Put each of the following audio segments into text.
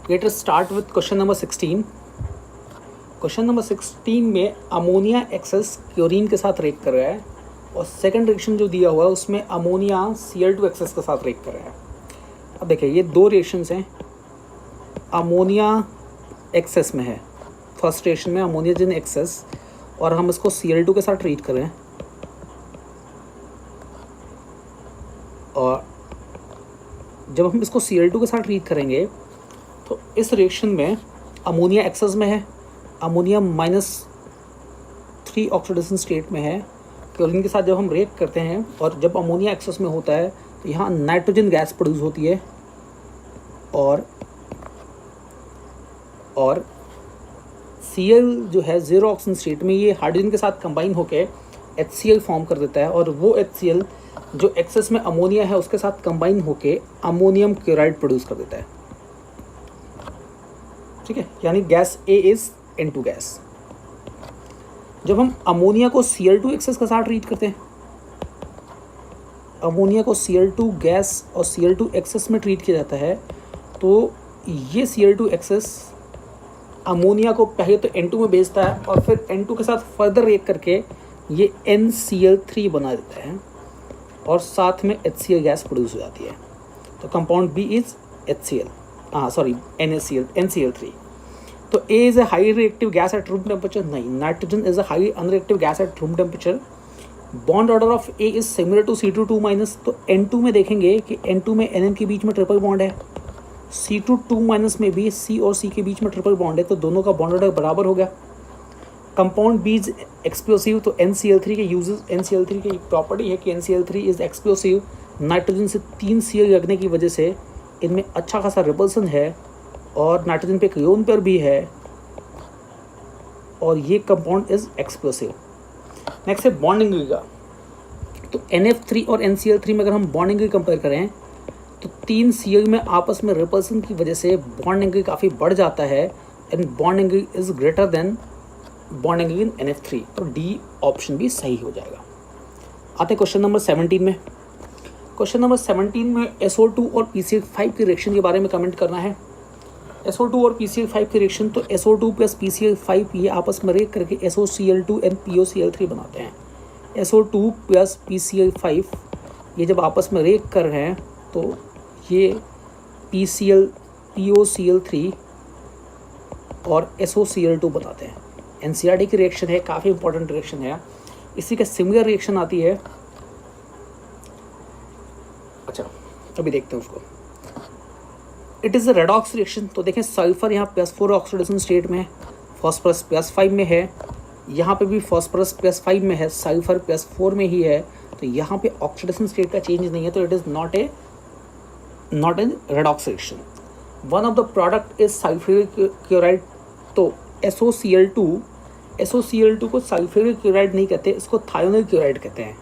Let us start with question number 16। Question number 16 में ammonia excess chlorine के साथ react कर रहा है और सेकंड रिएक्शन जो दिया हुआ है उसमें अमोनिया Cl2 एक्सेस के साथ रिएक्ट कर रहा है। अब देखिए ये दो रिएक्शंस हैं, अमोनिया एक्सेस में है, फर्स्ट रिएक्शन में अमोनिया जिन एक्सेस, और हम इसको Cl2 के साथ ट्रीट कर रहे हैं। और जब हम इसको Cl2 के साथ ट्रीट करेंगे तो इस रिएक्शन में अमोनिया एक्सेस में है, अमोनिया -3 ऑक्सीडेशन स्टेट में है। क्लोरीन के साथ जब हम रिएक्ट करते हैं और जब अमोनिया एक्सेस में होता है तो यहाँ नाइट्रोजन गैस प्रोड्यूस होती है और Cl जो है 0 ऑक्सीजन स्टेट में ये हाइड्रोजन के साथ कंबाइन होकर HCl फॉर्म कर देता है और वो HCl जो एक्सेस में अमोनिया है उसके साथ कंबाइन होकर अमोनियम क्लोराइड प्रोड्यूस कर देता है। ठीक है, यानी gas A is N2 gas. जब हम अमोनिया को Cl2 एक्सेस के साथ ट्रीट करते हैं, अमोनिया को Cl2 गैस और Cl2 एक्सेस में ट्रीट किया जाता है, तो ये Cl2 एक्सेस अमोनिया को पहले तो N2 में भेजता है और फिर N2 के साथ फर्दर रिएक्ट करके ये NCl3 बना देता है और साथ में HCl गैस प्रोड्यूस हो जाती है। तो कंपाउंड B इज NCl3। तो A is a high reactive gas at room temperature, नहीं, nitrogen is a high unreactive gas at room temperature. Bond order of A is similar to C2 तो N2 में देखेंगे कि N2 में NN के बीच में triple bond है, C2 में भी C और C के बीच में ट्रिपल बॉन्ड है, तो दोनों का बॉन्ड ऑर्डर बराबर हो गया। कंपाउंड B इज एक्सप्लोसिव, तो NCl3 के यूजेस, NCl3 की प्रॉपर्टी है कि NCl3 इज एक्सप्लोसिव। नाइट्रोजन से 3 Cl लगने की वजह से इनमें अच्छा खासा रिपल्सन है और नाइट्रोजन पे एक लोन पेयर भी है और ये कंपाउंड इज एक्सप्लोसिव। नेक्स्ट है बॉन्डिंग का। तो NF3 और NCl3 में अगर हम बॉन्डिंग की कंपेयर करें तो 3 Cl में आपस में रिपल्सन की वजह से बॉन्डिंग काफ़ी बढ़ जाता है and bonding is greater than bonding in NF3, तो डी ऑप्शन भी सही हो जाएगा। आते हैं क्वेश्चन नंबर 17 में। क्वेश्चन नंबर 17 में SO2 और PCl5 की रिएक्शन के बारे में कमेंट करना है। SO2 और PCl5 की रिएक्शन, तो SO2 प्लस PCl5 ये आपस में रिएक्ट करके SOCl2 एंड POCl3 बनाते हैं। SO2 प्लस PCl5 ये जब आपस में रिएक्ट कर रहे हैं तो ये POCl3 और SOCl2 बताते हैं। NCERT की रिएक्शन है, काफ़ी इंपॉर्टेंट रिएक्शन है। इसी का सिमिलर रिएक्शन आती है, अच्छा अभी देखते हैं उसको। It is a redox reaction, तो देखें सल्फर यहाँ +4 ऑक्सीडेशन स्टेट में है, फॉस्फरस +5 में है, यहाँ पे भी फॉस्फरस +5 में है, सल्फर +4 में ही है, तो यहाँ पे ऑक्सीडेशन स्टेट का चेंज नहीं है, तो it is not a redox reaction. One of the product is sulphuric chloride, तो SOCl2 को सल्फ्यूरिक क्लोराइड नहीं कहते, इसको थायोनिल क्लोराइड कहते हैं,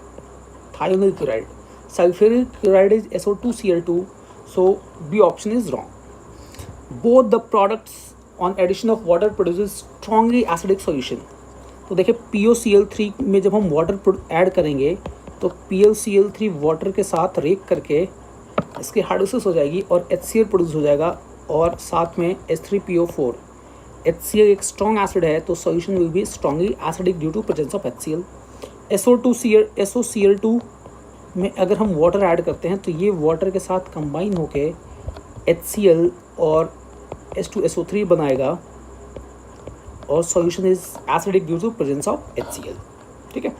thionyl chloride. Sulphuric chloride is SO2Cl2, so B option is wrong. Both the products on addition of water produces strongly acidic solution. तो देखिए POCl3 में जब हम वाटर ऐड करेंगे तो PLCl3 वाटर के साथ रिएक्ट करके इसकी हाइड्रोलिसिस हो जाएगी और HCl प्रोड्यूस हो जाएगा और साथ में H3PO4। HCl एक स्ट्रॉन्ग एसिड है तो solution will be strongly acidic due to presence of HCl। SOCl2 में अगर हम वाटर ऐड करते हैं तो ये वाटर के साथ कंबाइन होके HCl और H2SO3 बनाएगा और solution is acidic due to presence of HCl। ठीक है,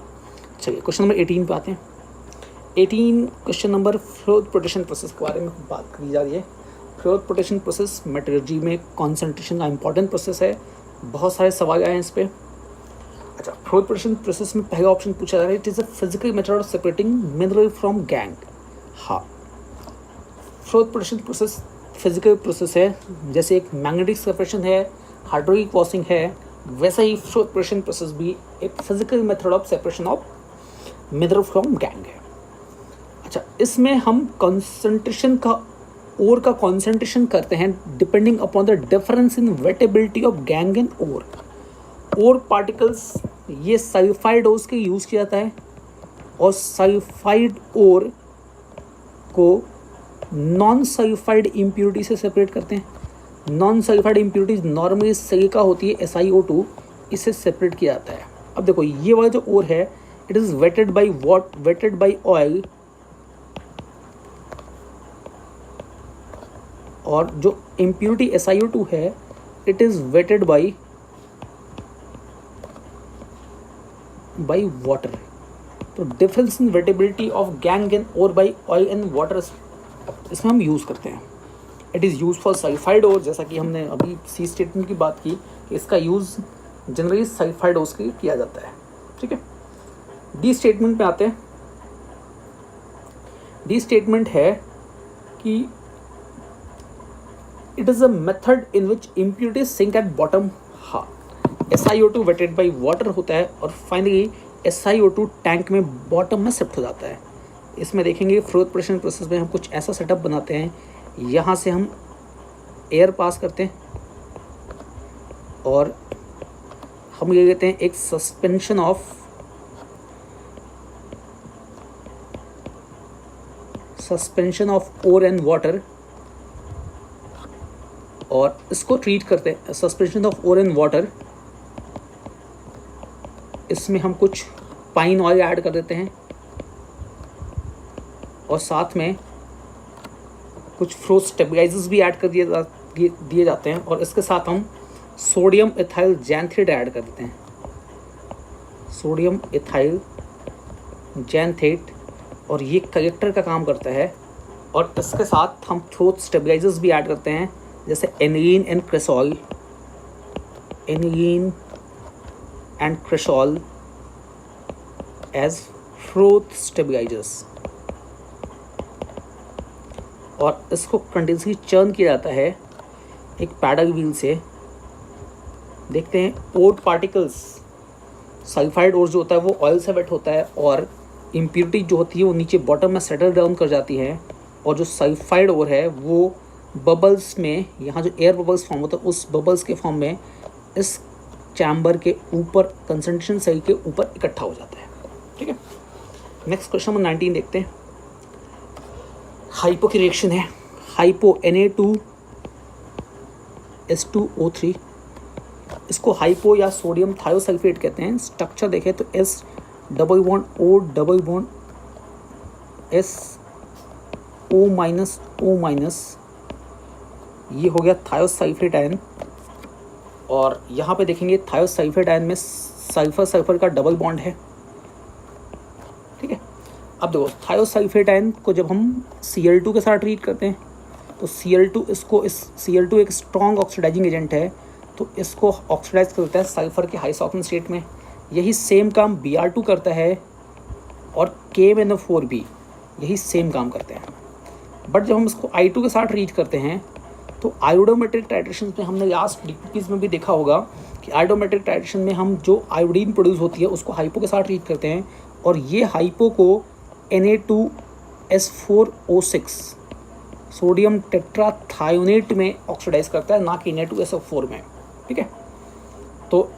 चलिए क्वेश्चन नंबर 18 पे आते हैं। 18 question number froth flotation process के बारे में बात करी जा रही है। फ्लोथ प्रोटेक्शन प्रोसेस मेटलर्जी में कॉन्सेंट्रेशन का इंपॉर्टेंट प्रोसेस है, बहुत सारे सवाल आए हैं इस पर। अच्छा, फ्लोथ प्रोटेक्शन प्रोसेस में पहला ऑप्शन पूछा जा रहा है, it is a physical method of separating mineral from gangue. हाँ, froth flotation process physical process है, जैसे एक मैग्नेटिक सेपरेशन है, हाइड्रोलिक वॉशिंग है, वैसा ही फ्लोथ प्रोटेक्शन प्रोसेस भी एक physical method of separation of mineral from gangue है। अच्छा, इसमें हम कॉन्सेंट्रेशन का ओर का कॉन्सेंट्रेशन करते हैं depending upon the difference in wettability of gangue and ore. Ore particles ये सल्फाइड ओर्स के यूज़ किया जाता है और सल्फाइड ओर को नॉन सल्फाइड इम्प्योरिटी से सेपरेट करते हैं। Non sulphide impurities normally silica होती है SiO2, इसे सेपरेट किया जाता है। अब देखो ये वाला जो ओर है it is wetted by what, wetted by oil, और जो इम्प्योरिटी SiO2 है it is wetted by water. तो difference in wettability of gangue और बाई ऑयल एंड वाटर इसमें हम यूज़ करते हैं। It is use for sulphide ore, जैसा कि हमने अभी सी स्टेटमेंट की बात की कि इसका यूज़ जनरली सल्फाइड ओर्स के लिए किया जाता है। ठीक है, डी स्टेटमेंट में आते हैं। डी स्टेटमेंट है कि it is a method in which impurities sink at bottom. हाँ, SiO2 वेटेड बाई वाटर होता है और फाइनली SiO2 टैंक में बॉटम में शिफ्ट हो जाता है। इसमें देखेंगे फ्लोट प्रेशर प्रोसेस में हम कुछ ऐसा सेटअप बनाते हैं, यहाँ से हम एयर पास करते हैं और हम ये कहते हैं एक suspension of ore and water, और इसको ट्रीट करते हैं suspension of ore and water. इसमें हम कुछ पाइन ऑयल ऐड कर देते हैं और साथ में कुछ फ्लो स्टेबलाइजर्स भी ऐड कर दिए जाते हैं, और इसके साथ हम सोडियम इथाइल जैंथेट ऐड कर देते हैं। सोडियम इथाइल जैंथेट, और ये कलेक्टर का काम करता है। और इसके साथ हम फ्लोट स्टेबलाइजर्स भी ऐड करते हैं, जैसे aniline and cresol, aniline and cresol as float stabilisers. और इसको कंटिन्यूसली चर्न किया जाता है एक पैडल व्हील से। देखते हैं ओर पार्टिकल्स, सल्फाइड ओर जो होता है वो ऑयल से वेट होता है और इम्प्योरिटी जो होती है वो नीचे बॉटम में सेटल डाउन कर जाती है, और जो सल्फाइड ओर है वो बबल्स में, यहाँ जो एयर बबल्स फॉर्म होता है उस बबल्स के फॉर्म में इस चैम्बर के ऊपर, कंसंट्रेशन सेल के ऊपर इकट्ठा हो जाता है। ठीक है, नेक्स्ट क्वेश्चन नंबर 19 देखते हैं। हाइपो की रिएक्शन है, हाइपो Na2S2O3, इसको हाइपो या सोडियम थायोसल्फेट कहते हैं। स्ट्रक्चर देखें तो S double bond O double bond S O minus O minus, ये हो गया थायोसल्फेट आयन। और यहाँ पे देखेंगे थायोसल्फेट आयन में सल्फर सल्फर का डबल बॉन्ड है। ठीक है, अब देखो थायोसल्फेट आयन को जब हम Cl2 के साथ ट्रीट करते हैं तो Cl2 एक स्ट्रॉन्ग ऑक्सीडाइजिंग एजेंट है, तो इसको ऑक्सीडाइज करता है सल्फर के हाई सॉल्वेंट स्टेट में। यही सेम काम Br2 करता है और KMnO4 भी यही सेम काम करते हैं। बट जब हम इसको I2 के साथ ट्रीट करते हैं तो आयोडोमेट्रिक टाइट्रेशन में हमने लास्ट DPPs में भी देखा होगा कि आयोडोमेट्रिक टाइट्रेशन में हम जो आयोडीन प्रोड्यूस होती है उसको हाइपो के साथ ट्रीट करते हैं, और ये हाइपो को Na2S4O6 सोडियम टेट्राथायोनेट में ऑक्सीडाइज करता है, ना कि Na2SO4 में। ठीक है, तो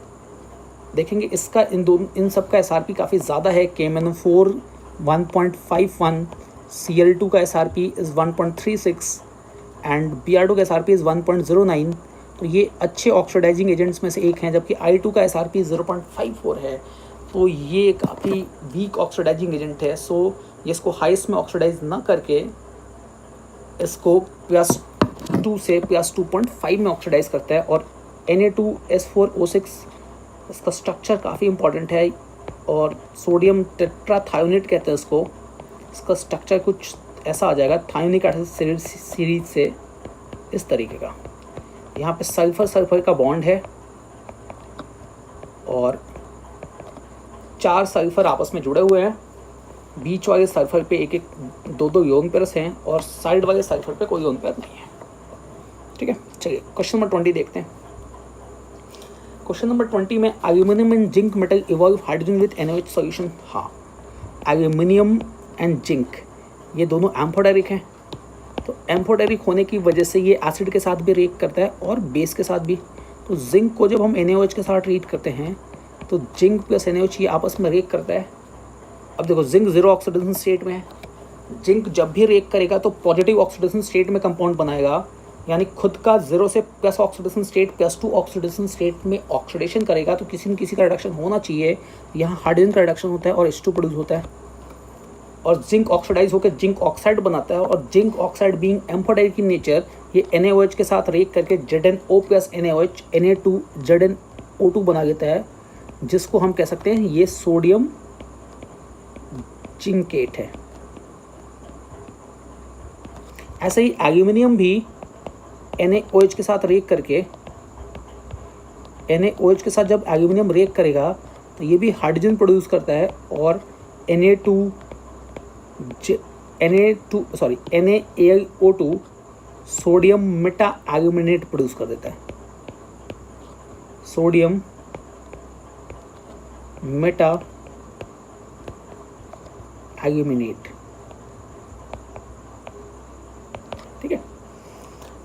देखेंगे इसका इन सब का SRP काफ़ी ज़्यादा है। KMnO4 1.51, Cl2 का SRP इज़ 1.36 एंड Br2 का SRP इज़ 1.09। तो ये अच्छे ऑक्सीडाइजिंग एजेंट्स में से एक हैं, जबकि I2 का SRP 0.54 है। तो ये काफ़ी वीक ऑक्सीडाइजिंग एजेंट है। सो ये इसको हाइस्ट में ऑक्सीडाइज ना करके इसको +2 से +2.5 में ऑक्सीडाइज करता है। और Na2S4O6 इसका स्ट्रक्चर काफ़ी इंपॉर्टेंट है, और सोडियम टेट्राथायोनेट कहते हैं इसको। इसका स्ट्रक्चर कुछ ऐसा आ जाएगा थायोनिक एसिड सीरीज से, इस तरीके का। यहाँ पे सल्फर का बॉन्ड है और 4 सल्फर आपस में जुड़े हुए हैं। बीच वाले सल्फर पे एक 2 लोन पेयर्स हैं और साइड वाले सल्फर पे कोई लोन पेयर नहीं है। ठीक है, चलिए क्वेश्चन नंबर 20 देखते हैं। क्वेश्चन नंबर 20 में aluminium and zinc metal evolve hydrogen with NaOH solution. हाँ, एल्यूमिनियम एंड जिंक ये दोनों एम्फोटेरिक हैं, तो एम्फोटेरिक होने की वजह से ये एसिड के साथ भी रिएक्ट करता है और बेस के साथ भी। तो जिंक को जब हम NaOH के साथ ट्रीट करते हैं तो जिंक प्लस NaOH ये आपस में रिएक्ट करता है। अब देखो जिंक 0 ऑक्सीडेशन स्टेट में है। जिंक जब भी रिएक्ट करेगा तो पॉजिटिव ऑक्सीडेशन स्टेट में कंपाउंड बनाएगा, यानी खुद का 0 से plus oxidation state +2 oxidation state में ऑक्सीडेशन करेगा तो किसी न किसी का रिडक्शन होना चाहिए। यहाँ हाइड्रोजन का रिडक्शन होता है और H2 प्रोड्यूस होता है, और जिंक ऑक्सीडाइज होकर जिंक ऑक्साइड बनाता है, और zinc oxide being amphoteric in nature ये NaOH के साथ रिएक्ट करके ZnO + NaOH Na2 ZnO2 बना देता है, जिसको हम कह सकते हैं ये सोडियम जिंकेट है। ऐसे ही एल्यूमिनियम भी NaOH के साथ रिएक्ट करके, NaOH के साथ जब एल्यूमिनियम रिएक्ट करेगा तो ये भी हाइड्रोजन प्रोड्यूस करता है और NaAlO2 sodium Meta aluminate produce कर देता है, सोडियम मेटा एल्यूमिनेट। ठीक है,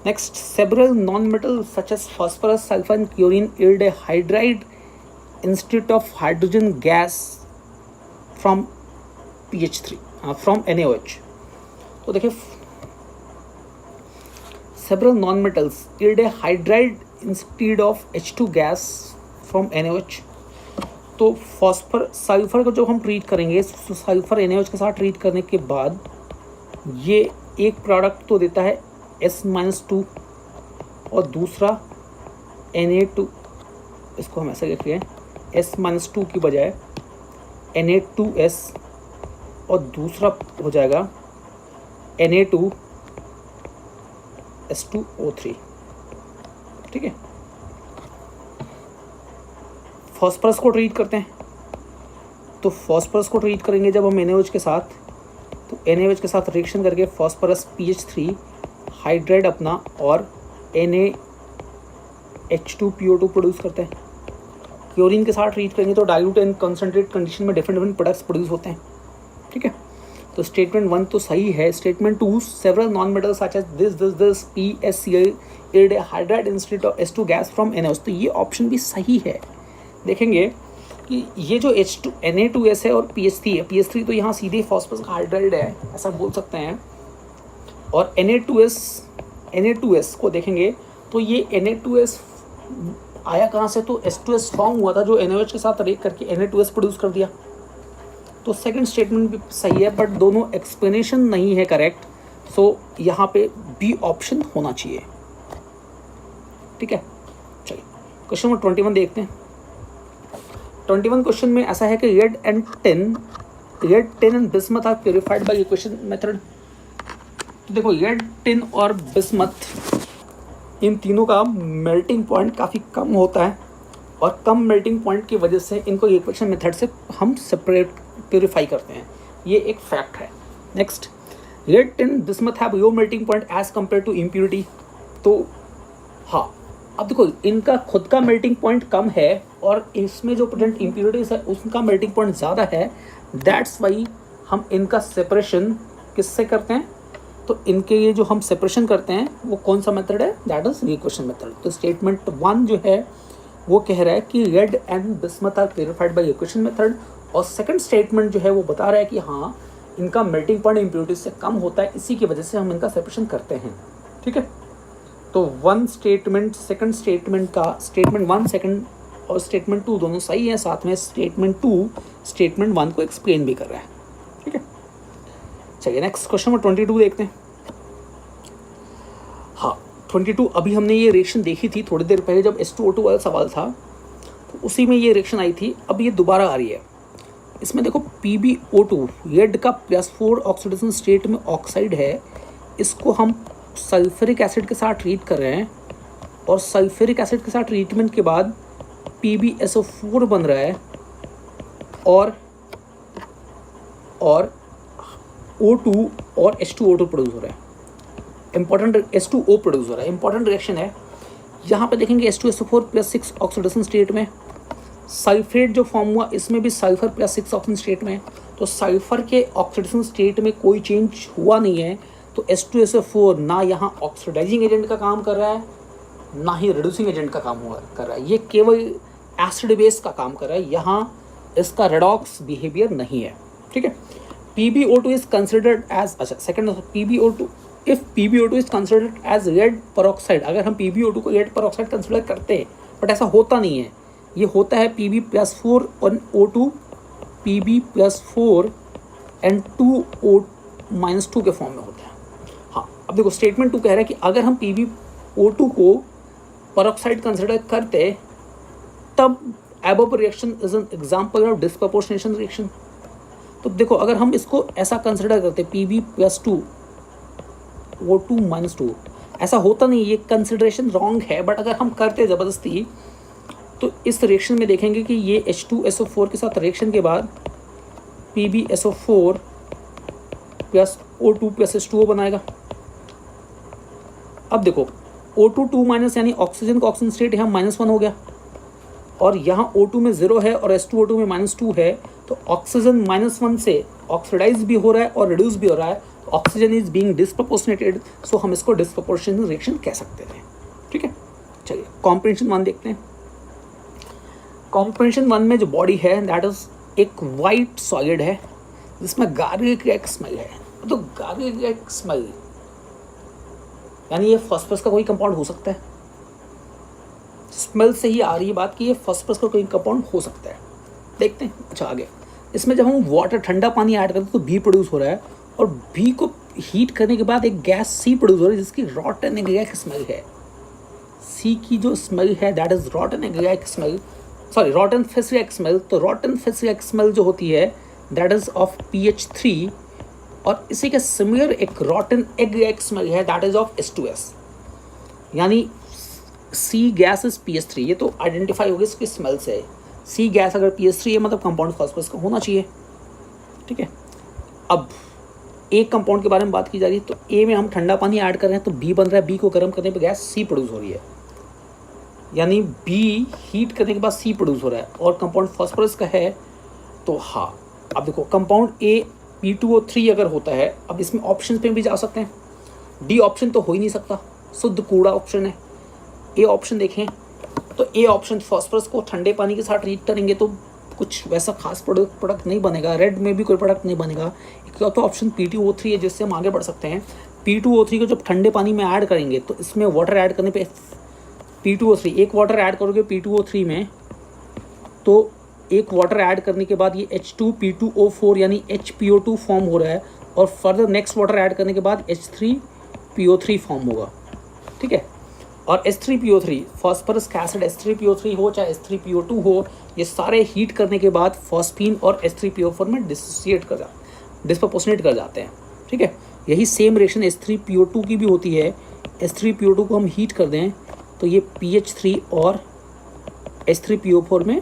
next, several non metal such as phosphorus, sulphur and chlorine yield a hydride instead of hydrogen gas from PH3 from NaOH। तो देखिए, several non-metals yield a hydride instead of H2 gas from NaOH। तो phosphor sulphur को जब हम treat करेंगे, sulphur NaOH के साथ treat करने के बाद ये एक प्रोडक्ट तो देता है S-2 और दूसरा Na2, इसको हम ऐसा लिखते हैं S-2 की बजाय Na2S, और दूसरा हो जाएगा Na2S2O3। ठीक है, फॉस्फरस को ट्रीट करते हैं, तो फॉस्फरस को ट्रीट करेंगे जब हम NaOH के साथ, तो NaOH के साथ रिएक्शन करके फॉस्फरस PH3 हाइड्राइड अपना और NaH2PO2 प्रोड्यूस करते हैं। क्लोरीन के साथ ट्रीट करेंगे तो डाइल्यूट एंड कंसंट्रेट कंडीशन में डिफरेंट प्रोडक्ट्स प्रोड्यूस होते हैं। ठीक है, तो स्टेटमेंट 1 तो सही है। Statement 2, several non metals such as this PSCl yield a hydride instead of H2 gas from NaOH, तो ये ऑप्शन भी सही है। देखेंगे कि ये जो Na2S है और PH3 है, PH3 तो यहाँ सीधे फॉस्फरस का हाइड्राइड है, ऐसा बोल सकते हैं, और Na2S को देखेंगे तो ये Na2S आया कहाँ से, तो H2S फॉर्म हुआ था जो NaOH के साथ रिएक्ट करके Na2S प्रोड्यूस कर दिया। तो सेकंड स्टेटमेंट भी सही है, बट दोनों एक्सप्लेनेशन नहीं है करेक्ट, सो यहाँ पे बी ऑप्शन होना चाहिए। ठीक है, चलिए क्वेश्चन नंबर 21 देखते हैं। 21 क्वेश्चन में ऐसा है कि lead tin and bismuth are purified by equation method. तो देखो, लेड टिन और बिस्मथ, इन तीनों का मेल्टिंग पॉइंट काफ़ी कम होता है, और कम मेल्टिंग पॉइंट की वजह से इनको इक्वेशन मेथड से हम सेपरेट प्योरीफाई करते हैं, ये एक फैक्ट है। Next, lead tin bismuth have low melting point as compare to impurity. तो हाँ, अब देखो, इनका खुद का मेल्टिंग पॉइंट कम है और इसमें जो प्रेजेंट इम्प्योरिटीज है उसका मेल्टिंग पॉइंट ज़्यादा है, दैट्स वाई हम इनका सेपरेशन किससे करते हैं, तो इनके लिए जो हम सेपरेशन करते हैं वो कौन सा मेथड है, दैट इज इक्वेशन मेथड। तो स्टेटमेंट 1 जो है वो कह रहा है कि lead and bismuth are purified by equation method, और सेकंड स्टेटमेंट जो है वो बता रहा है कि हाँ, इनका मेल्टिंग पॉइंट इम्प्योरिटीज से कम होता है, इसी की वजह से हम इनका सेपरेशन करते हैं। ठीक है, तो वन स्टेटमेंट, सेकंड स्टेटमेंट का स्टेटमेंट 1 सेकंड और स्टेटमेंट 2 दोनों सही है, साथ में स्टेटमेंट 2 स्टेटमेंट 1 को एक्सप्लेन भी कर रहा है। ठीक है, चलिए नेक्स्ट क्वेश्चन नंबर 22 देखते हैं। हाँ, 22 अभी हमने ये रिएक्शन देखी थी थोड़ी देर पहले जब H2O2 वाला सवाल था, तो उसी में ये रिएक्शन आई थी, अब ये दोबारा आ रही है। इसमें देखो, PbO2 लेड का +4 ऑक्सीडेशन स्टेट में ऑक्साइड है, इसको हम सल्फ्यूरिक एसिड के साथ ट्रीट कर रहे हैं, और सल्फ्यूरिक एसिड के साथ ट्रीटमेंट के बाद PbSO4 बन रहा है, और O2 और H2O2 प्रोड्यूस हो रहा है, इंपॉर्टेंट H2O प्रोड्यूस हो रहा है, इंपॉर्टेंट रिएक्शन है। यहाँ पे देखेंगे H2SO4 +6 ऑक्सीडेशन स्टेट में, सल्फेट जो फॉर्म हुआ इसमें भी सल्फर +6 ऑक्सीडेशन स्टेट में, तो सल्फर के ऑक्सीडेशन स्टेट में कोई चेंज हुआ नहीं है, तो H2SO4 ना यहाँ ऑक्सीडाइजिंग एजेंट का काम कर रहा है, ना ही रिड्यूसिंग एजेंट का काम कर रहा है, ये केवल एसिड बेस का काम कर रहा है, यहाँ इसका रेडॉक्स बिहेवियर नहीं है। ठीक है, PbO2 इज कंसिडर्ड एज, अच्छा second PbO2 if PbO2 is considered as red peroxide, अगर हम PbO2 को रेड peroxide कंसिडर करते हैं, बट ऐसा होता नहीं है, ये होता है Pb+4 और O2, Pb+4 and 2O-2 के फॉर्म में होता है। हाँ, अब देखो स्टेटमेंट 2 कह रहा है कि अगर हम PbO2 को peroxide कंसिडर करते तब above reaction is an example of disproportionation reaction. तो देखो अगर हम इसको ऐसा कंसिडर करते Pb+2 O2-2, ऐसा होता नहीं, ये कंसिडरेशन रॉन्ग है, बट अगर हम करते ज़बरदस्ती तो इस रिएक्शन में देखेंगे कि ये H2SO4 के साथ रिएक्शन के बाद PbSO4 plus O2 plus H2O बनाएगा। अब देखो O2 2 माइनस यानी ऑक्सीजन का ऑक्सीजन स्टेट यहाँ -1 हो गया, और यहाँ O2 में 0 है और H2O2 में -2 है, तो ऑक्सीजन -1 से ऑक्सीडाइज भी हो रहा है और रिड्यूस भी हो रहा है, ऑक्सीजन इज बीइंग डिस्प्रपोर्शनेटेड, सो हम इसको डिस्प्रपोर्शनेट रिएक्शन कह सकते हैं। ठीक है, चलिए कॉम्प्रिहेंशन 1 देखते हैं। कॉम्प्रिहेंशन 1 में जो बॉडी है दैट इज एक वाइट सॉलिड है जिसमें गार्लिक स्मेल है। तो गार्लिक स्मेल यानी ये फॉस्फरस का कोई कंपाउंड हो सकता है, स्मेल से ही आ रही है बात कि ये फॉस्फरस का कोई कंपाउंड हो सकता है। देखते हैं। अच्छा आगे, इसमें जब हम वाटर ठंडा पानी ऐड करते हैं तो बी प्रोड्यूस हो रहा है, और बी को हीट करने के बाद एक गैस सी प्रोड्यूस हो रही है जिसकी रॉटन एग्जैक्ट स्मेल है। सी की जो स्मेल है that is रॉटन exact smell, sorry रॉटन fish smell. तो रॉटन फिश स्मेल जो होती है दैट इज ऑफ pH3, और इसी के सिमिलर एक रॉटन एग स्मेल है दैट इज ऑफ H2S, यानी सी गैस इज pH3। ये तो आइडेंटिफाई होगी इसकी स्मेल से, सी गैस अगर pH3 है मतलब कंपाउंड फॉस्फरस का होना चाहिए। ठीक है, अब एक कंपाउंड के बारे में बात की जा रही है, तो ए में हम ठंडा पानी ऐड कर रहे हैं तो बी बन रहा है, बी को गर्म करने पर गैस सी प्रोड्यूस हो रही है, यानी बी हीट करने के बाद सी प्रोड्यूस हो रहा है, और कंपाउंड फॉस्फरस का है। तो हाँ, अब देखो कंपाउंड ए P2O3 अगर होता है, अब इसमें ऑप्शन पे भी जा सकते हैं, डी ऑप्शन तो हो ही नहीं सकता, शुद्ध कूड़ा ऑप्शन है। ए ऑप्शन देखें तो ए ऑप्शन फॉस्फरस को ठंडे पानी के साथ हीट करेंगे तो कुछ वैसा खास प्रोडक्ट नहीं बनेगा, रेड में भी कोई प्रोडक्ट नहीं बनेगा। एक तो ऑप्शन P2O3 है जिससे हम आगे बढ़ सकते हैं। P2O3 को जब ठंडे पानी में ऐड करेंगे तो इसमें वाटर ऐड करने पे P2O3, एक वाटर ऐड करोगे P2O3 में, तो एक वाटर ऐड करने के बाद ये H2P2O4 यानी HPO2 फॉर्म हो रहा है, और फर्दर नेक्स्ट वाटर ऐड करने के बाद H3PO3 फॉर्म होगा। ठीक है, और H3PO3 फॉस्फरस का एसिड H3PO3 हो चाहे H3PO2 हो, ये सारे हीट करने के बाद फॉस्फीन और H3PO4 में डिस्प्रोपोर्शनेट कर जाते हैं। ठीक है, यही सेम रिएक्शन H3PO2 की भी होती है। H3PO2 को हम हीट कर दें तो ये PH3 और H3PO4 में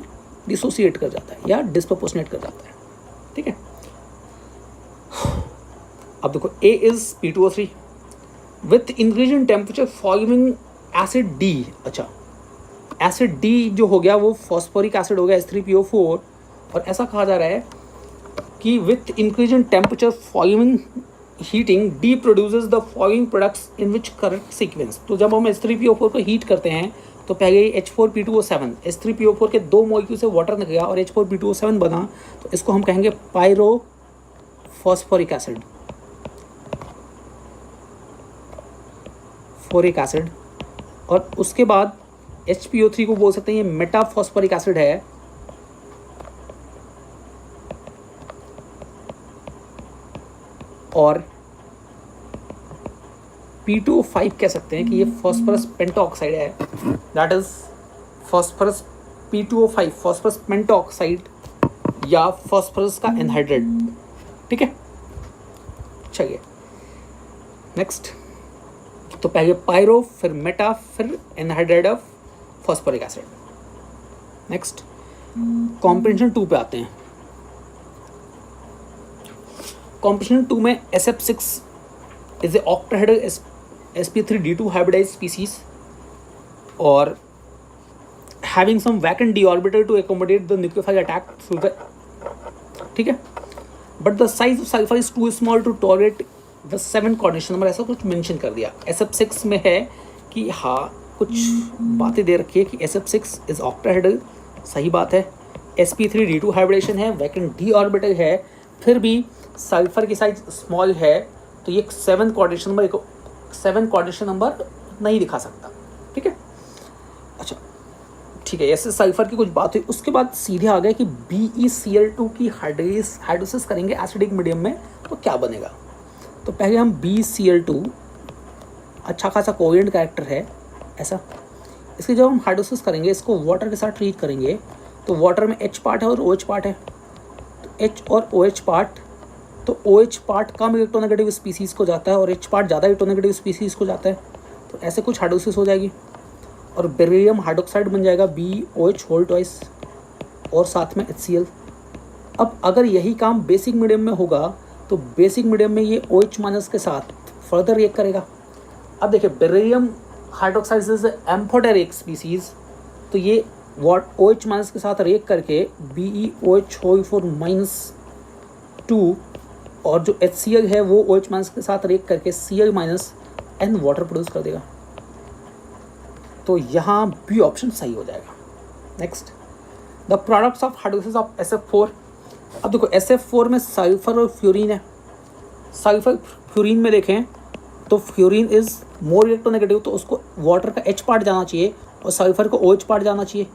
डिसोसिएट कर जाता है या डिस्प्रोपोर्शनेट कर जाता है। ठीक है, अब देखो A is P2O3 with increasing temperature forming acid D। अच्छा, एसिड D जो हो गया वो फॉस्फोरिक एसिड हो गया H3PO4, और ऐसा कहा जा रहा है कि with increasing temperature forming heating D produces the following products in which correct sequence. तो जब हम H3PO4 को हीट करते हैं तो पहले H4P2O7, H3PO4 के 2 मॉलिक्यूल से वाटर निकला और H4P2O7 बना, तो इसको हम कहेंगे पायरोफॉस्फोरिक एसिड, फोरिक एसिड। और उसके बाद HPO3 को बोल सकते हैं ये मेटाफॉस्फोरिक एसिड है, और P2O5 कह सकते हैं कि ये फॉस्फरस पेंटोक्साइड है, that is phosphorus P2O5 phosphorus pentoxide या फॉस्फरस का एनहाइड्रेट। ठीक है, चलिए नेक्स्ट। तो पहले पायरो, फिर मेटा, फिर anhydride of phosphoric acid. Next comprehension 2 पे आते हैं। कॉम्प्रिहेंशन 2 में SF6 is a octahedral sp3d2 hybridized species or having some vacant d orbital to accommodate the nucleophile attack through the, ठीक है, but the size of sulfur is too small to tolerate the 7 coordination number, ऐसा कुछ mention कर दिया। SF6 में है कि हाँ कुछ बातें दे रखी है कि SF6 is octahedral, सही बात है, sp3d2 हाइब्रिडेशन है, वैकेंट d ऑर्बिटल है, फिर भी सल्फर की साइज स्मॉल है, तो तो ये 7 कोऑर्डिनेशन नंबर नहीं दिखा सकता, ठीक है। अच्छा ठीक है, ऐसे सल्फर की कुछ बात हुई। उसके बाद सीधे आ गए कि BeCl2 की हाइड्रोलिसिस करेंगे एसिडिक मीडियम में तो क्या बनेगा। तो पहले हम BeCl2 अच्छा खासा कोवेलेंट कैरेक्टर है ऐसा, इसकी जब हम हाइड्रोलिसिस करेंगे, इसको वाटर के साथ ट्रीट करेंगे, तो वाटर में H पार्ट है और OH पार्ट है। तो H और OH पार्ट, तो OH पार्ट कम इलेक्ट्रोनेगेटिव स्पीसीज़ को जाता है और H पार्ट ज़्यादा इलेक्ट्रोनेगेटिव स्पीसीज़ को जाता है। तो ऐसे कुछ हाइड्रोलिसिस हो जाएगी और बेरिलियम हाइड्रोक्साइड बन जाएगा BOH होल ट्वाइस और साथ में HCl। अब अगर यही काम बेसिक मीडियम में होगा तो बेसिक मीडियम में ये OH माइनस के साथ फर्दर रिएक्ट करेगा। अब देखिए beryllium hydroxide is amphoteric species, तो ये OH माइनस के साथ रिएक्ट करके BeOH होल 4 माइनस 2 और जो HCl है वो OH माइनस के साथ रिएक्ट करके Cl minus N water produce कर देगा। तो यहाँ बी ऑप्शन सही हो जाएगा। Next, the products of hydrolysis of SF4। अब देखो SF4 में सल्फर और फ्लोरीन है। सल्फर फ्लोरीन में देखें तो फ्लोरीन इज मोर इलेक्ट्रोनेगेटिव, तो उसको वाटर का H पार्ट जाना चाहिए और सल्फर को OH पार्ट जाना चाहिए।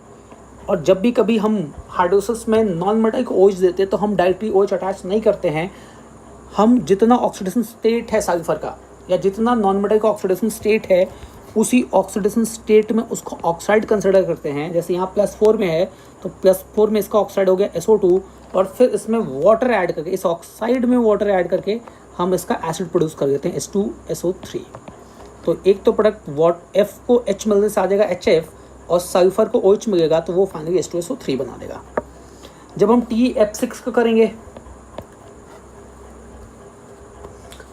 और जब भी कभी हम हाइड्रोलिसिस में नॉन मेटालिक OH देते हैं तो हम डायरेक्टली OH अटैच नहीं करते हैं, हम जितना ऑक्सीडेशन स्टेट है सल्फर का या जितना नॉन मेटालिक ऑक्सीडेशन स्टेट है उसी ऑक्सीडेशन स्टेट में उसको ऑक्साइड कंसिडर करते हैं। जैसे यहाँ +4 में है तो +4 में इसका ऑक्साइड हो गया SO2 और फिर इसमें वाटर ऐड करके, इस ऑक्साइड में वाटर ऐड करके हम इसका एसिड प्रोड्यूस कर देते हैं H2SO3। तो एक तो प्रोडक्ट F को H मिलने से आ जाएगा HF और सल्फर को OH मिलेगा तो वो फाइनली H2SO3 बना देगा। जब हम TF6 को करेंगे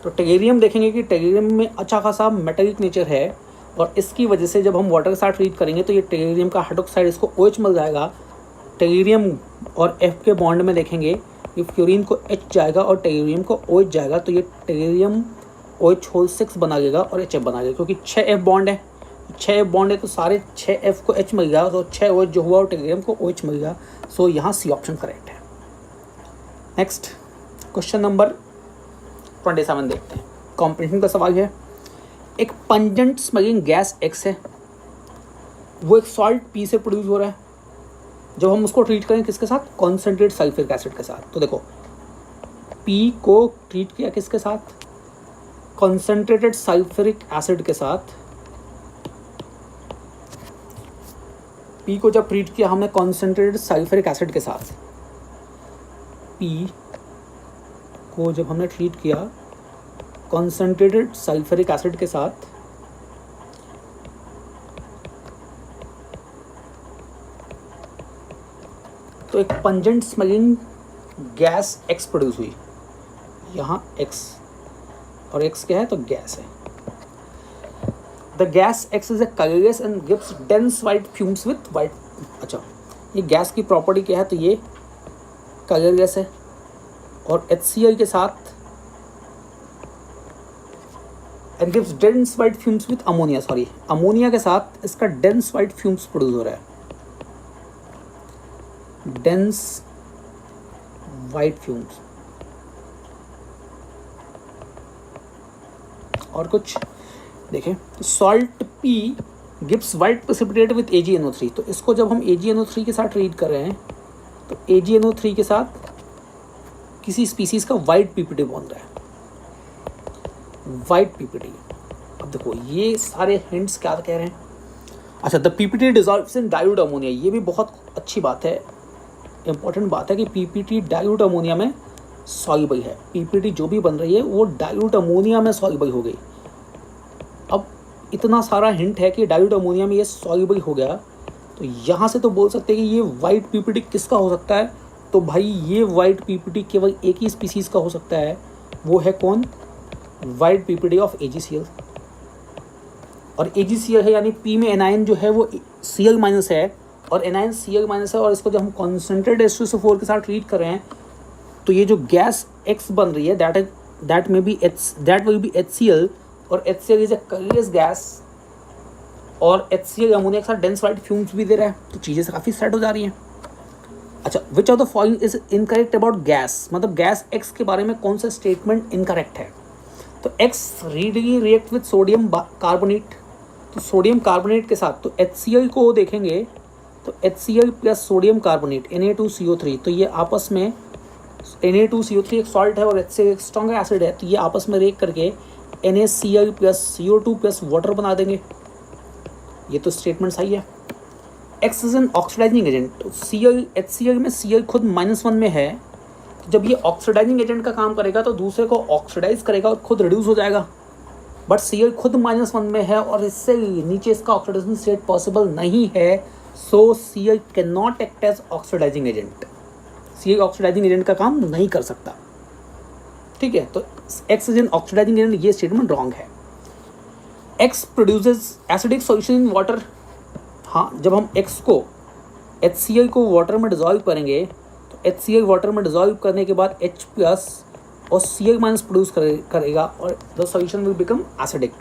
तो टेरियम देखेंगे कि टेरियम में अच्छा खासा मेटालिक नेचर है और इसकी वजह से जब हम वाटर के साथ ट्रीट करेंगे तो ये टेरियम का हाइड्रोक्साइड इसको OH मिल जाएगा। टेरियम और F के बॉन्ड में देखेंगे कि फ्लोरीन को H जाएगा और टेरियम को OH जाएगा, तो ये टेरियम OH होल 6 बना देगा और HF बना देगा। क्योंकि 6F बॉन्ड है, 6F बॉन्ड है तो सारे 6F को H मिल गया, तो 6 OH जो हुआ और टेरियम को OH मिल गया। सो यहाँ C ऑप्शन करेक्ट है। नेक्स्ट क्वेश्चन नंबर 27 देखते हैं। कॉम्प्रिहेंशन का सवाल है। एक पंजेंट स्मगिंग गैस X है, वो एक सॉल्ट P से प्रोड्यूस हो रहा है। जब हम उसको ट्रीट करें किसके साथ, कॉन्सेंट्रेट सल्फ्यूरिक एसिड के साथ। तो देखो P को ट्रीट किया किसके साथ, कॉन्सेंट्रेटेड सल्फ्यूरिक एसिड के साथ। P को जब ट्रीट किया हमने कॉन्सेंट्रेटेड सल्फ्यूरिक एसिड के साथ, P को जब हमने ट्रीट किया कॉन्सेंट्रेटेड सल्फ्यूरिक एसिड के साथ, तो एक पंजेंट स्मगिंग गैस X प्रोड्यूस हुई। यहाँ X और X क्या है, तो गैस है। The gas X is a colourless and gives dense white fumes with white. अच्छा, ये गैस की प्रॉपर्टी क्या है, तो ये कलरलेस है और HCl के साथ and gives dense white fumes with ammonia. Sorry, ammonia के साथ इसका डेंस वाइट फ्यूम्स प्रोड्यूस हो रहा है, डेंस वाइट फ्यूम्स। और कुछ देखें तो salt P gives white precipitate with AgNO3। तो इसको जब हम AgNO3 के साथ ट्रीट कर रहे हैं तो AgNO3 के साथ किसी स्पीसीज का वाइट PPT बन रहा है, वाइट PPT। अब देखो ये सारे हिंट्स क्या कह रहे हैं। अच्छा, the PPT dissolves in dilute ammonia. ये भी बहुत अच्छी बात है, इंपॉर्टेंट बात है कि PPT डाइल्यूट अमोनिया में सॉल्युबल है। PPT जो भी बन रही है वो डाइल्यूट अमोनिया में सॉल्युबल हो गई। अब इतना सारा हिंट है कि डाइल्यूट अमोनिया में ये सॉल्युबल हो गया, तो यहाँ से तो बोल सकते हैं कि ये वाइट PPT किसका हो सकता है। तो भाई ये वाइट PPT केवल एक ही स्पीसीज़ का हो सकता है, वो है कौन, वाइट PPT ऑफ AgCl। और AgCl है यानी P में एनायन जो है वो Cl माइनस है और एनायन Cl माइनस है, और इसको जब हम कॉन्सेंट्रेटेड H2SO4 के साथ ट्रीट कर रहे हैं तो ये जो गैस X बन रही है दैट विल बी HCl, और HCl is a colourless gas और HCl अमोनिया के साथ डेंस वाइट फ्यूम्स भी दे रहा है, तो चीज़ें काफ़ी सेट हो जा रही हैं। अच्छा, which of the following is incorrect about gas, मतलब गैस X के बारे में कौन सा स्टेटमेंट इनकरेक्ट है। तो X readily react with sodium carbonate, तो सोडियम कार्बोनेट के साथ तो HCl को देखेंगे तो HCl plus sodium carbonate Na2CO3, तो ये आपस में Na2CO3 एक सॉल्ट है और HCl एक स्ट्रॉन्ग एसिड है, तो ये आपस में रिएक्ट करके NaCl plus CO2 plus water बना देंगे। ये तो स्टेटमेंट सही है। X is an oxidising agent, तो HCl में Cl खुद -1 में है, तो जब ये ऑक्सीडाइजिंग एजेंट का काम करेगा तो दूसरे को ऑक्सीडाइज करेगा और खुद रिड्यूस हो जाएगा। बट Cl खुद -1 में है और इससे नीचे इसका ऑक्सीडेशन स्टेट पॉसिबल नहीं है, so Cl can not act as oxidising agent. Cl oxidising agent का काम नहीं कर सकता। ठीक है, तो X is an oxidising agent, ये स्टेटमेंट रॉन्ग है। X produces acidic solution in water, हाँ जब हम X को HCl को वाटर में डिजॉल्व करेंगे तो HCl वाटर में डिजॉल्व करने के बाद H प्लस और Cl माइनस प्रोड्यूस करेगा और the solution will become acidic.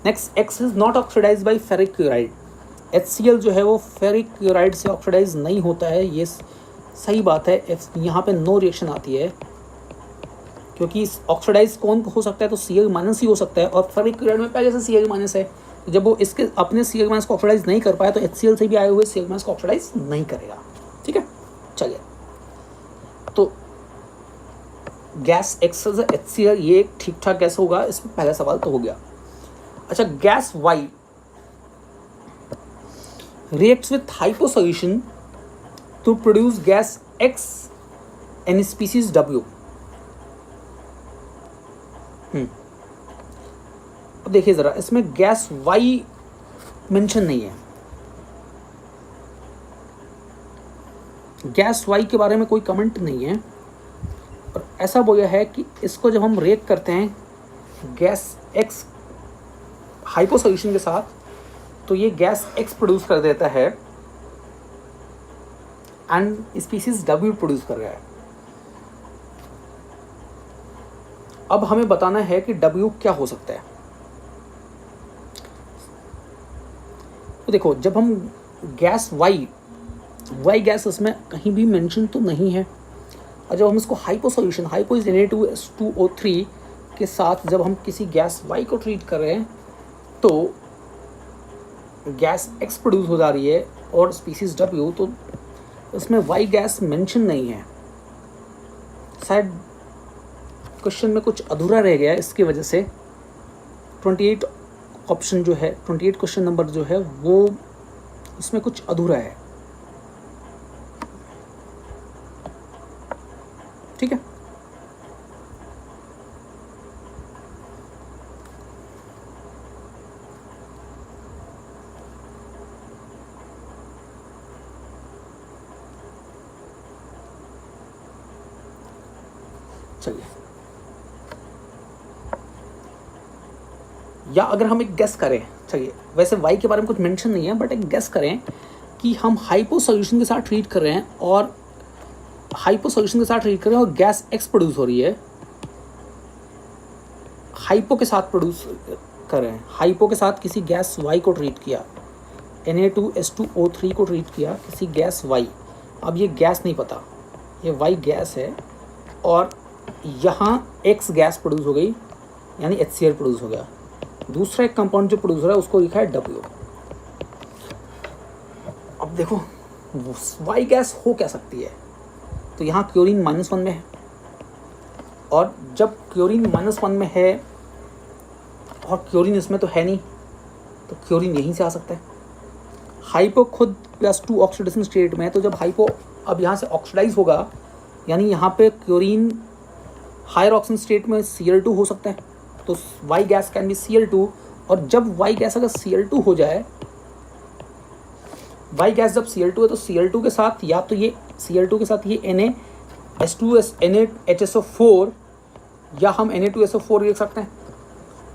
Next, X is not oxidise by ferric chloride, HCl जो है वो फेरिक क्लोराइड से ऑक्सीडाइज नहीं होता है, ये सही बात है। यहाँ पे नो रिएक्शन आती है क्योंकि ऑक्सीडाइज कौन हो सकता है, तो Cl माइनस ही हो सकता है और फेरिक क्लोराइड में पहले से Cl माइनस है, तो जब वो इसके अपने Cl माइनस को ऑक्सीडाइज नहीं कर पाया तो HCl से भी आए हुए Cl माइनस को ऑक्सीडाइज नहीं करेगा। ठीक है, चलिए, तो गैस X HCl ये ठीक ठाक गैस होगा, इसमें पहला सवाल तो हो गया। अच्छा, gas Y reacts with hypo solution to produce gas X and species W। अब देखिए ज़रा, इसमें गैस Y मेंशन नहीं है। गैस Y के बारे में कोई कमेंट नहीं है और ऐसा बोला है कि इसको जब हम रिएक्ट करते हैं गैस X हाइपो सॉल्यूशन के साथ तो ये गैस X प्रोड्यूस कर देता है एंड स्पीसीज W प्रोड्यूस कर रहा है। अब हमें बताना है कि W क्या हो सकता है। तो देखो, जब हम गैस Y गैस इसमें कहीं भी मेंशन तो नहीं है, और जब हम इसको hypo solution, hypo is Na2S2O3 के साथ जब हम किसी गैस Y को ट्रीट कर रहे हैं तो गैस X प्रोड्यूस हो जा रही है और स्पीसीज W, तो इसमें Y गैस मेंशन नहीं है। शायद क्वेश्चन में कुछ अधूरा रह गया, इसकी वजह से 28 ऑप्शन जो है, 28 क्वेश्चन नंबर जो है वो इसमें कुछ अधूरा है। ठीक है, चलिए, या अगर हम एक गेस करें, चलिए वैसे Y के बारे में कुछ मेंशन नहीं है बट एक गेस करें कि हम हाइपो सॉल्यूशन के साथ ट्रीट कर रहे हैं और हाइपो सॉल्यूशन के साथ ट्रीट कर रहे हैं और गैस X प्रोड्यूस हो रही है, हाइपो के साथ प्रोड्यूस कर रहे हैं, हाइपो के साथ किसी गैस Y को ट्रीट किया, Na2S2O3 को ट्रीट किया किसी गैस Y। अब ये गैस नहीं पता, ये Y गैस है और यहाँ X गैस प्रोड्यूस हो गई यानी HCl प्रोड्यूस हो गया, दूसरा एक कंपाउंड जो प्रोड्यूस हो रहा है उसको लिखा है W। अब देखो Y गैस हो क्या सकती है, तो यहाँ क्लोरीन -1 में है और जब क्लोरीन -1 में है और क्लोरीन इसमें तो है नहीं, तो क्लोरीन यहीं से आ सकता है। हाइपो खुद +2 ऑक्सीडेशन स्टेट में है, तो जब हाइपो अब यहाँ से ऑक्सीडाइज होगा यानी यहाँ पे क्लोरीन हायर ऑक्सीजन स्टेट में Cl2 हो सकता है, तो Y gas can be Cl2। और जब Y गैस अगर Cl2 हो जाए, Y गैस जब Cl2 है तो Cl2 के साथ या तो ये Cl2 के साथ ये NaHSO4 या हम Na2SO4 लिख सकते हैं।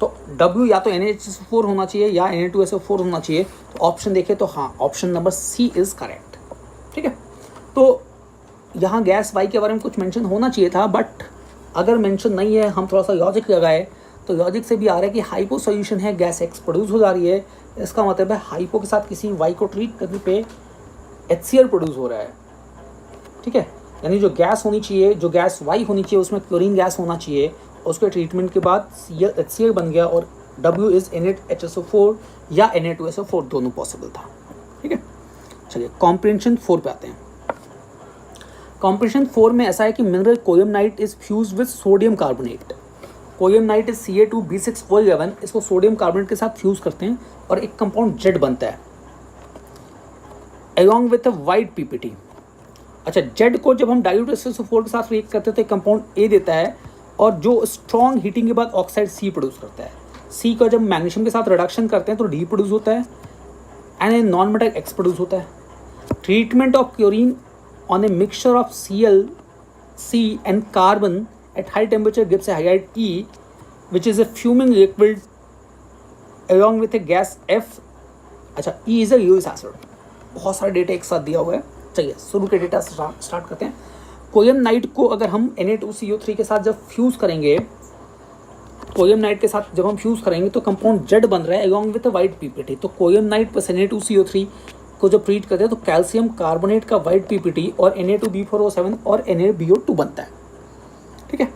तो W या तो NaHSO4 होना चाहिए या Na2SO4 होना चाहिए। तो ऑप्शन देखें तो हाँ, option number C is correct. ठीक है, तो यहाँ गैस Y के बारे में कुछ मेंशन होना चाहिए था, बट अगर मेंशन नहीं है, हम थोड़ा सा लॉजिक लगाए तो लॉजिक से भी आ रहा है कि हाइपो सॉल्यूशन है, गैस X प्रोड्यूस हो जा रही है, इसका मतलब है हाइपो के साथ किसी Y को ट्रीट करने पे HCl प्रोड्यूस हो रहा है। ठीक है, यानी जो गैस होनी चाहिए, जो गैस Y होनी चाहिए उसमें क्लोरीन गैस होना चाहिए उसके ट्रीटमेंट के बाद HCl बन गया और W इज़ Na2HSO4 या Na2SO4 दोनों पॉसिबल था। ठीक है, चलिए कॉम्प्रिहेंशन 4 पे आते हैं। कॉम्प्रिहेंशन 4 में ऐसा है कि mineral colemanite is fused with sodium carbonate. Colemanite is Ca2B6O11, इसको सोडियम कार्बोनेट के साथ फ्यूज करते हैं और एक कंपाउंड जेड बनता है along with a white PPT। अच्छा, जेड को जब हम डाइल्यूट SO4 के साथ रिएक्ट करते हैं तो कंपाउंड ए देता है और जो स्ट्रॉन्ग हीटिंग के बाद ऑक्साइड सी प्रोड्यूस करता है। सी का जब मैग्नीशियम के साथ रिडक्शन करते हैं तो डी प्रोड्यूस होता है and a non metal x produce होता है। Treatment of chlorine on a mixture of ClC and carbon at high temperature gives A hydride E which is a fuming liquid along with a gas F। अच्छा, E is a uric acid. बहुत सारे data एक साथ दिया हुआ है। चलिए शुरू के डेटा स्टार्ट करते हैं। कोयम नाइट को अगर हम Na2CO3 के साथ जब फ्यूज़ करेंगे, कोयम नाइट के साथ जब हम फ्यूज़ करेंगे तो कंपाउंड जेड बन रहा है अलॉन्ग विद वाइट PPT। तो कोयम नाइट प्लस Na2CO3 को जब ट्रीट करते हैं तो कैल्शियम कार्बोनेट का वाइट PPT और Na2B4O7 और NaBO2 बनता है। ठीक है,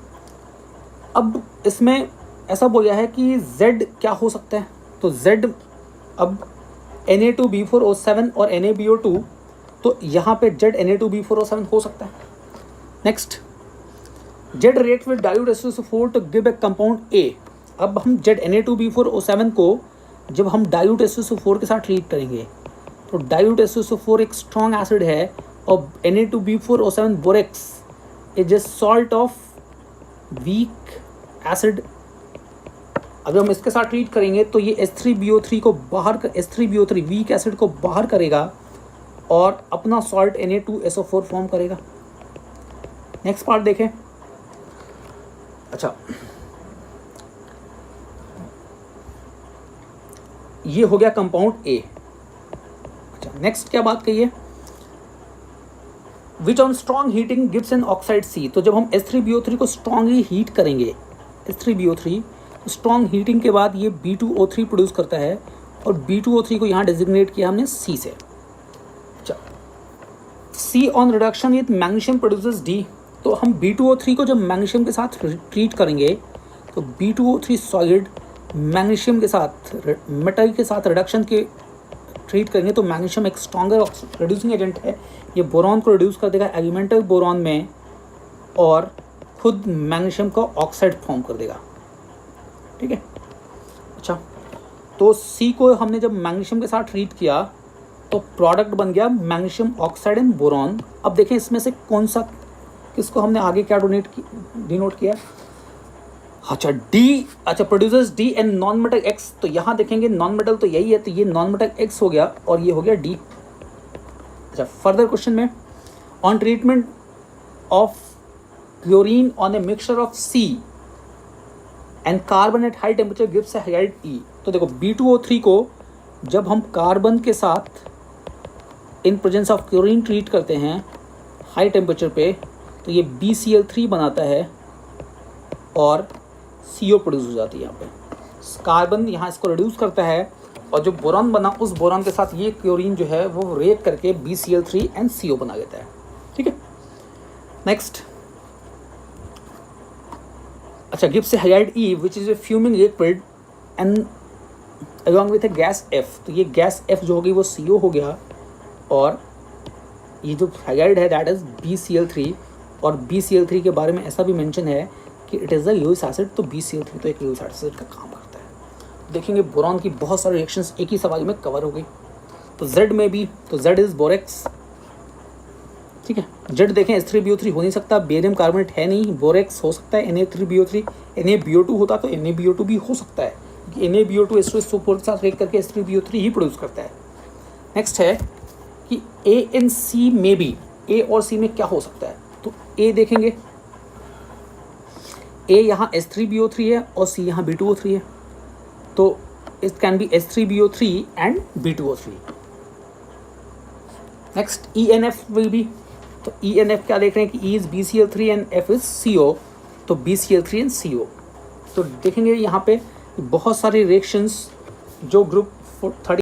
अब इसमें ऐसा बोला है कि Z क्या हो सकता है, तो Z अब Na2B4O7 और NaBO2, तो यहाँ पे Z Na2B4O7 हो सकता है। Next, Z react with dilute SO4 to give a compound A। अब हम Z Na2B4O7 को जब हम डाइल्यूट SO4 के साथ ट्रीट करेंगे तो डाइल्यूट SO4 एक स्ट्रॉन्ग एसिड है और Na2B4O7 borax is a salt of weak acid. अगर हम इसके साथ ट्रीट करेंगे तो ये H3BO3 को बाहर H3BO3 वीक एसिड को बाहर करेगा और अपना सॉल्ट Na2SO4 फॉर्म करेगा। नेक्स्ट पार्ट देखें। अच्छा, ये हो गया कंपाउंड A। अच्छा, नेक्स्ट क्या बात कही है, which on strong heating gives an oxide C। तो जब हम H3BO3 को स्ट्रॉन्गली हीट करेंगे, H3BO3 स्ट्रॉन्ग हीटिंग के बाद ये B2O3 प्रोड्यूस करता है और B2O3 को यहाँ डेजिग्नेट किया हमने C से। अच्छा, C on reduction with magnesium produces D। तो हम B2O3 को जब मैग्नीशियम के साथ ट्रीट करेंगे तो B2O3 सॉलिड मैग्नीशियम के साथ मेटल के साथ रिडक्शन के ट्रीट करेंगे तो मैग्नीशियम एक स्ट्रॉन्गर रिड्यूसिंग एजेंट है, ये बोरॉन को रिड्यूस कर देगा एलिमेंटल बोरॉन में और खुद मैग्नीशियम का ऑक्साइड फॉर्म कर देगा। ठीक है, अच्छा, तो C को हमने जब मैग्नीशियम के साथ ट्रीट किया तो प्रोडक्ट बन गया मैग्नीशियम ऑक्साइड एंड बोरॉन। अब देखें इसमें से कौन सा, किसको हमने आगे क्या डिनोट किया। अच्छा, D, अच्छा producers D and non metal X। तो यहाँ देखेंगे नॉन मेटल तो यही है, तो ये नॉन मेटल X हो गया और ये हो गया D। अच्छा, फर्दर क्वेश्चन में on treatment of chlorine on a mixture of C and carbon at high temperature gives A hydride E। तो देखो B2O3 को जब हम कार्बन के साथ in presence of chlorine treat करते हैं हाई टेम्परेचर पे तो ये BCl3 बनाता है और CO प्रोड्यूस हो जाती है। यहाँ पे कार्बन यहाँ इसको रिड्यूस करता है और जो बोरॉन बना उस बोरॉन के साथ ये क्लोरीन जो है वो रिएक्ट करके BCl3 एंड CO बना देता है। ठीक है, नेक्स्ट, अच्छा, gives A hydride E which is a fuming liquid and along with A gas F। तो ये गैस F जो होगी वो CO हो गया और ये जो हाइड्राइड है दैट इज BCl3 और BCl3 के बारे में ऐसा भी मेंशन है कि it is a uric acid. तो BCl3 तो एक यूरिक एसिड का काम करता है। देखेंगे बोरॉन की बहुत सारी रिएक्शंस एक ही सवाल में कवर हो गई। तो Z में भी, तो Z इज बोरेक्स। ठीक है, Z देखें H3BO3 हो नहीं सकता, बेरियम कार्बोनेट है नहीं, बोरेक्स हो सकता है, Na3BO3, NaBO2 होता तो NaBO2 भी हो सकता है क्योंकि NaBO2 H2SO4 के साथ रिएक्ट करके H3BO3 ही प्रोड्यूस करता है। नेक्स्ट है कि A एंड C में भी, A और C में क्या हो सकता है। तो A देखेंगे, A यहाँ H3BO3 है और C यहाँ B2O3 है, तो it can be H3BO3 and B2O3। Next ENF will be, तो ENF क्या देख रहे हैं कि E is BCl3 and F is CO, तो BCl3 एंड CO। तो देखेंगे यहाँ पे बहुत सारी रिएक्शंस जो ग्रुप 30